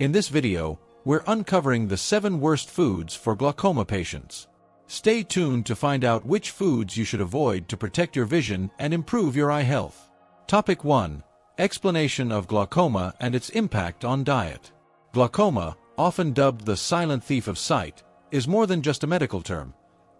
In this video, we're uncovering the 7 worst foods for glaucoma patients. Stay tuned to find out which foods you should avoid to protect your vision and improve your eye health. Topic 1. Explanation of glaucoma and its impact on diet. Glaucoma, often dubbed the silent thief of sight, is more than just a medical term.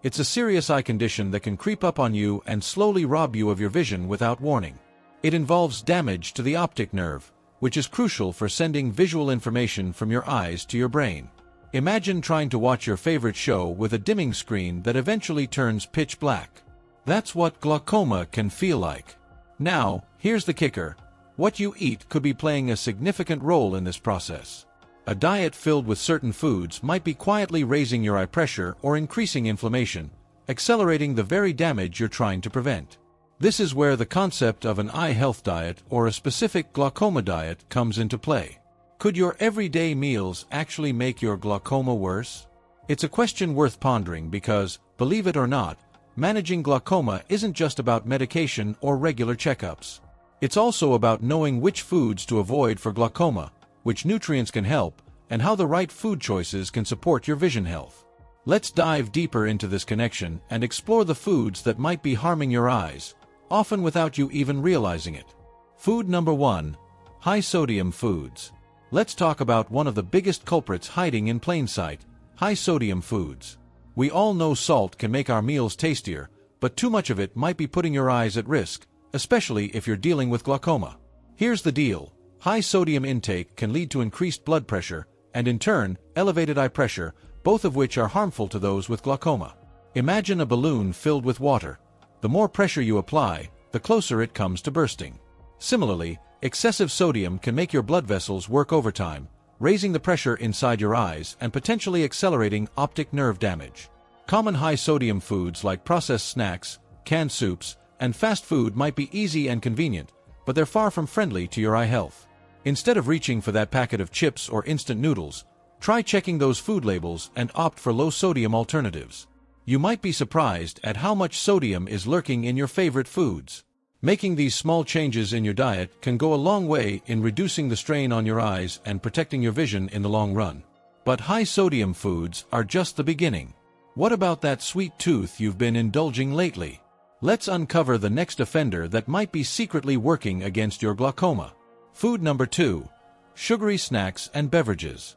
It's a serious eye condition that can creep up on you and slowly rob you of your vision without warning. It involves damage to the optic nerve, which is crucial for sending visual information from your eyes to your brain. Imagine trying to watch your favorite show with a dimming screen that eventually turns pitch black. That's what glaucoma can feel like. Now, here's the kicker. What you eat could be playing a significant role in this process. A diet filled with certain foods might be quietly raising your eye pressure or increasing inflammation, accelerating the very damage you're trying to prevent. This is where the concept of an eye health diet or a specific glaucoma diet comes into play. Could your everyday meals actually make your glaucoma worse? It's a question worth pondering because, believe it or not, managing glaucoma isn't just about medication or regular checkups. It's also about knowing which foods to avoid for glaucoma, which nutrients can help, and how the right food choices can support your vision health. Let's dive deeper into this connection and explore the foods that might be harming your eyes, often without you even realizing it. Food number 1. High-sodium foods. Let's talk about one of the biggest culprits hiding in plain sight: high-sodium foods. We all know salt can make our meals tastier, but too much of it might be putting your eyes at risk, especially if you're dealing with glaucoma. Here's the deal. High sodium intake can lead to increased blood pressure, and in turn, elevated eye pressure, both of which are harmful to those with glaucoma. Imagine a balloon filled with water. The more pressure you apply, the closer it comes to bursting. Similarly, excessive sodium can make your blood vessels work overtime, raising the pressure inside your eyes and potentially accelerating optic nerve damage. Common high-sodium foods like processed snacks, canned soups, and fast food might be easy and convenient, but they're far from friendly to your eye health. Instead of reaching for that packet of chips or instant noodles, try checking those food labels and opt for low-sodium alternatives. You might be surprised at how much sodium is lurking in your favorite foods. Making these small changes in your diet can go a long way in reducing the strain on your eyes and protecting your vision in the long run. But high-sodium foods are just the beginning. What about that sweet tooth you've been indulging lately? Let's uncover the next offender that might be secretly working against your glaucoma. Food number 2. Sugary snacks and beverages.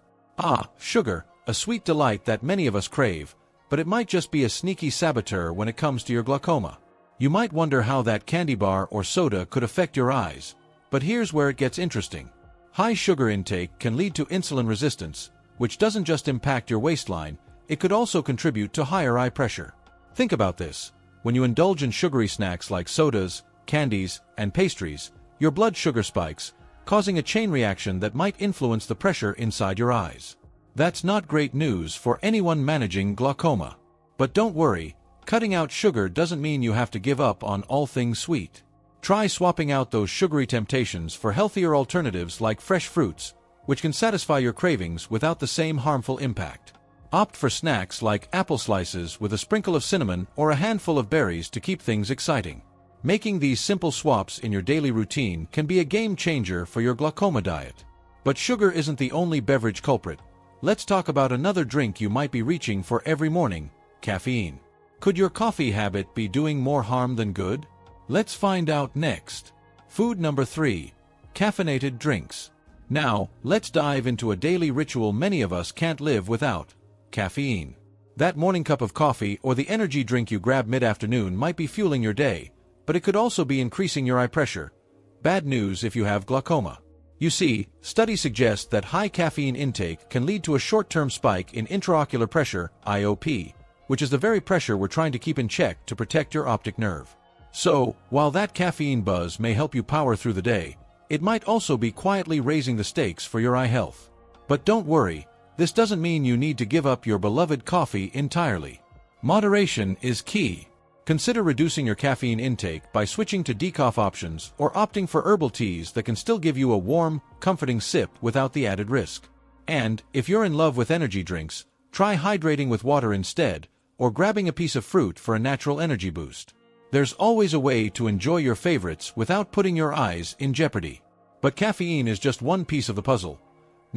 Sugar, a sweet delight that many of us crave, but it might just be a sneaky saboteur when it comes to your glaucoma. You might wonder how that candy bar or soda could affect your eyes, but here's where it gets interesting. High sugar intake can lead to insulin resistance, which doesn't just impact your waistline, it could also contribute to higher eye pressure. Think about this. When you indulge in sugary snacks like sodas, candies, and pastries, your blood sugar spikes, causing a chain reaction that might influence the pressure inside your eyes. That's not great news for anyone managing glaucoma. But don't worry, cutting out sugar doesn't mean you have to give up on all things sweet. Try swapping out those sugary temptations for healthier alternatives like fresh fruits, which can satisfy your cravings without the same harmful impact. Opt for snacks like apple slices with a sprinkle of cinnamon or a handful of berries to keep things exciting. Making these simple swaps in your daily routine can be a game changer for your glaucoma diet. But sugar isn't the only beverage culprit. Let's talk about another drink you might be reaching for every morning: caffeine. Could your coffee habit be doing more harm than good? Let's find out next. Food number 3. Caffeinated drinks. Now, let's dive into a daily ritual many of us can't live without: caffeine. That morning cup of coffee or the energy drink you grab mid-afternoon might be fueling your day, but it could also be increasing your eye pressure. Bad news if you have glaucoma. You see, studies suggest that high caffeine intake can lead to a short-term spike in intraocular pressure, IOP, which is the very pressure we're trying to keep in check to protect your optic nerve. So, while that caffeine buzz may help you power through the day, it might also be quietly raising the stakes for your eye health. But don't worry, this doesn't mean you need to give up your beloved coffee entirely. Moderation is key. Consider reducing your caffeine intake by switching to decaf options or opting for herbal teas that can still give you a warm, comforting sip without the added risk. And, if you're in love with energy drinks, try hydrating with water instead, or grabbing a piece of fruit for a natural energy boost. There's always a way to enjoy your favorites without putting your eyes in jeopardy. But caffeine is just one piece of the puzzle.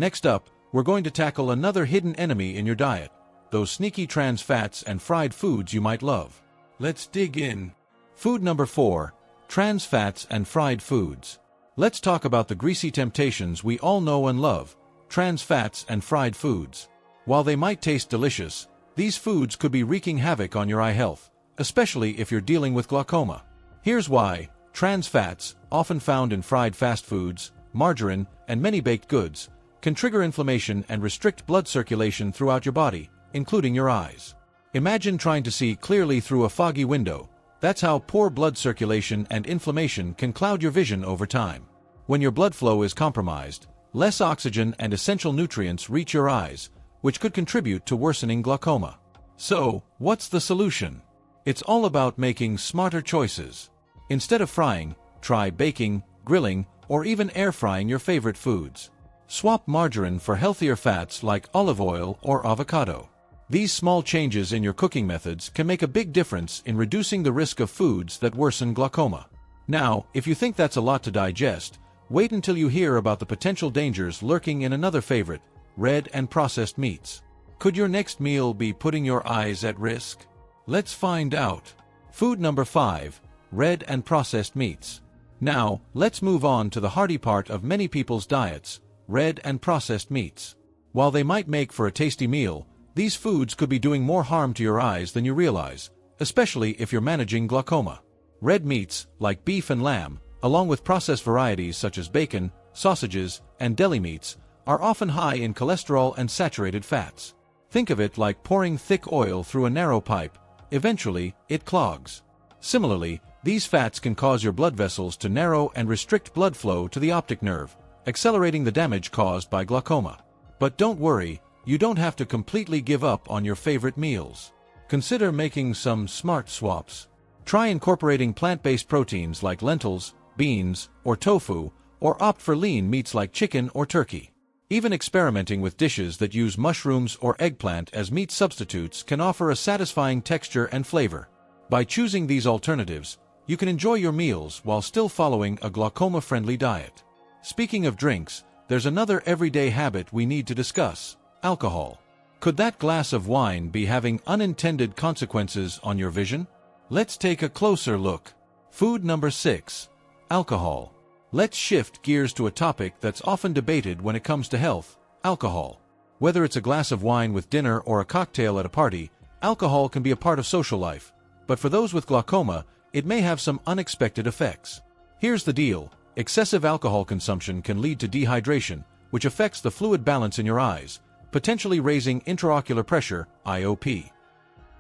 Next up, we're going to tackle another hidden enemy in your diet, those sneaky trans fats and fried foods you might love. Let's dig in. Food number 4, trans fats and fried foods. Let's talk about the greasy temptations we all know and love, trans fats and fried foods. While they might taste delicious, these foods could be wreaking havoc on your eye health, especially if you're dealing with glaucoma. Here's why. Trans fats, often found in fried fast foods, margarine, and many baked goods, can trigger inflammation and restrict blood circulation throughout your body, including your eyes. Imagine trying to see clearly through a foggy window. That's how poor blood circulation and inflammation can cloud your vision over time. When your blood flow is compromised, less oxygen and essential nutrients reach your eyes, which could contribute to worsening glaucoma. So, what's the solution? It's all about making smarter choices. Instead of frying, try baking, grilling, or even air frying your favorite foods. Swap margarine for healthier fats like olive oil or avocado. These small changes in your cooking methods can make a big difference in reducing the risk of foods that worsen glaucoma. Now, if you think that's a lot to digest, wait until you hear about the potential dangers lurking in another favorite, red and processed meats. Could your next meal be putting your eyes at risk? Let's find out. Food number 5, red and processed meats. Now, let's move on to the hearty part of many people's diets, red and processed meats. While they might make for a tasty meal, these foods could be doing more harm to your eyes than you realize, especially if you're managing glaucoma. Red meats, like beef and lamb, along with processed varieties such as bacon, sausages, and deli meats, are often high in cholesterol and saturated fats. Think of it like pouring thick oil through a narrow pipe. Eventually, it clogs. Similarly, these fats can cause your blood vessels to narrow and restrict blood flow to the optic nerve, accelerating the damage caused by glaucoma. But don't worry, you don't have to completely give up on your favorite meals. Consider making some smart swaps. Try incorporating plant-based proteins like lentils, beans, or tofu, or opt for lean meats like chicken or turkey. Even experimenting with dishes that use mushrooms or eggplant as meat substitutes can offer a satisfying texture and flavor. By choosing these alternatives, you can enjoy your meals while still following a glaucoma-friendly diet. Speaking of drinks, there's another everyday habit we need to discuss: alcohol. Could that glass of wine be having unintended consequences on your vision? Let's take a closer look. Food number 6, alcohol. Let's shift gears to a topic that's often debated when it comes to health: alcohol. Whether it's a glass of wine with dinner or a cocktail at a party, alcohol can be a part of social life. But for those with glaucoma, it may have some unexpected effects. Here's the deal: excessive alcohol consumption can lead to dehydration, which affects the fluid balance in your eyes, potentially raising intraocular pressure, IOP.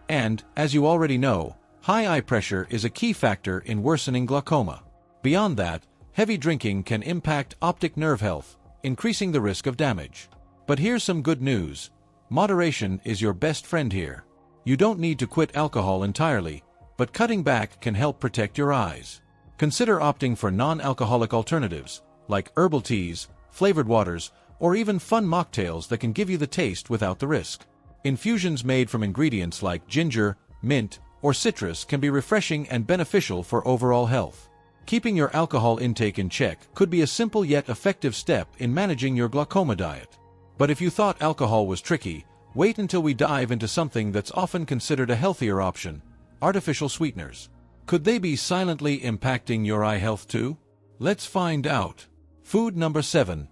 And, as you already know, high eye pressure is a key factor in worsening glaucoma. Beyond that, heavy drinking can impact optic nerve health, increasing the risk of damage. But here's some good news: moderation is your best friend here. You don't need to quit alcohol entirely, but cutting back can help protect your eyes. Consider opting for non-alcoholic alternatives, like herbal teas, flavored waters, or even fun mocktails that can give you the taste without the risk. Infusions made from ingredients like ginger, mint, or citrus can be refreshing and beneficial for overall health. Keeping your alcohol intake in check could be a simple yet effective step in managing your glaucoma diet. But if you thought alcohol was tricky, wait until we dive into something that's often considered a healthier option: artificial sweeteners. Could they be silently impacting your eye health too? Let's find out. Food number 7,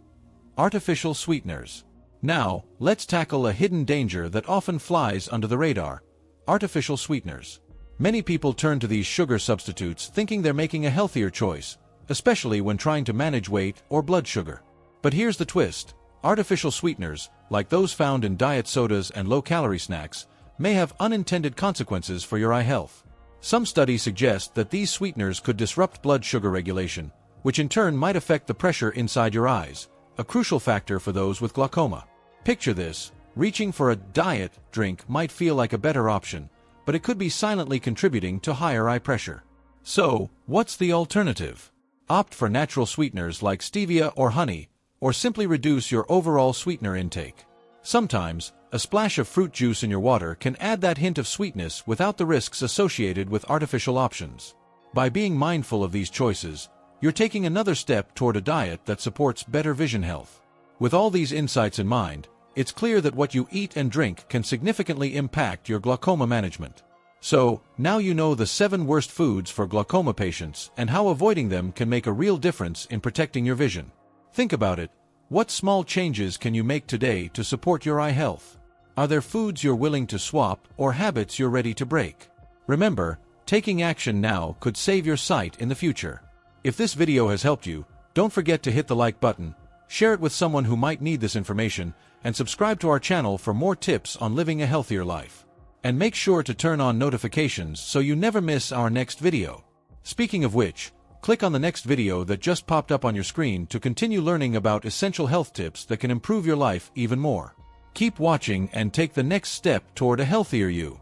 artificial sweeteners. Now, let's tackle a hidden danger that often flies under the radar: artificial sweeteners. Many people turn to these sugar substitutes thinking they're making a healthier choice, especially when trying to manage weight or blood sugar. But here's the twist: artificial sweeteners, like those found in diet sodas and low-calorie snacks, may have unintended consequences for your eye health. Some studies suggest that these sweeteners could disrupt blood sugar regulation, which in turn might affect the pressure inside your eyes, a crucial factor for those with glaucoma. Picture this: reaching for a diet drink might feel like a better option, but it could be silently contributing to higher eye pressure. So, what's the alternative? Opt for natural sweeteners like stevia or honey, or simply reduce your overall sweetener intake. Sometimes, a splash of fruit juice in your water can add that hint of sweetness without the risks associated with artificial options. By being mindful of these choices, you're taking another step toward a diet that supports better vision health. With all these insights in mind, it's clear that what you eat and drink can significantly impact your glaucoma management. So, now you know the 7 worst foods for glaucoma patients and how avoiding them can make a real difference in protecting your vision. Think about it. What small changes can you make today to support your eye health? Are there foods you're willing to swap or habits you're ready to break? Remember, taking action now could save your sight in the future. If this video has helped you, don't forget to hit the like button, share it with someone who might need this information, and subscribe to our channel for more tips on living a healthier life. And make sure to turn on notifications so you never miss our next video. Speaking of which, click on the next video that just popped up on your screen to continue learning about essential health tips that can improve your life even more. Keep watching and take the next step toward a healthier you.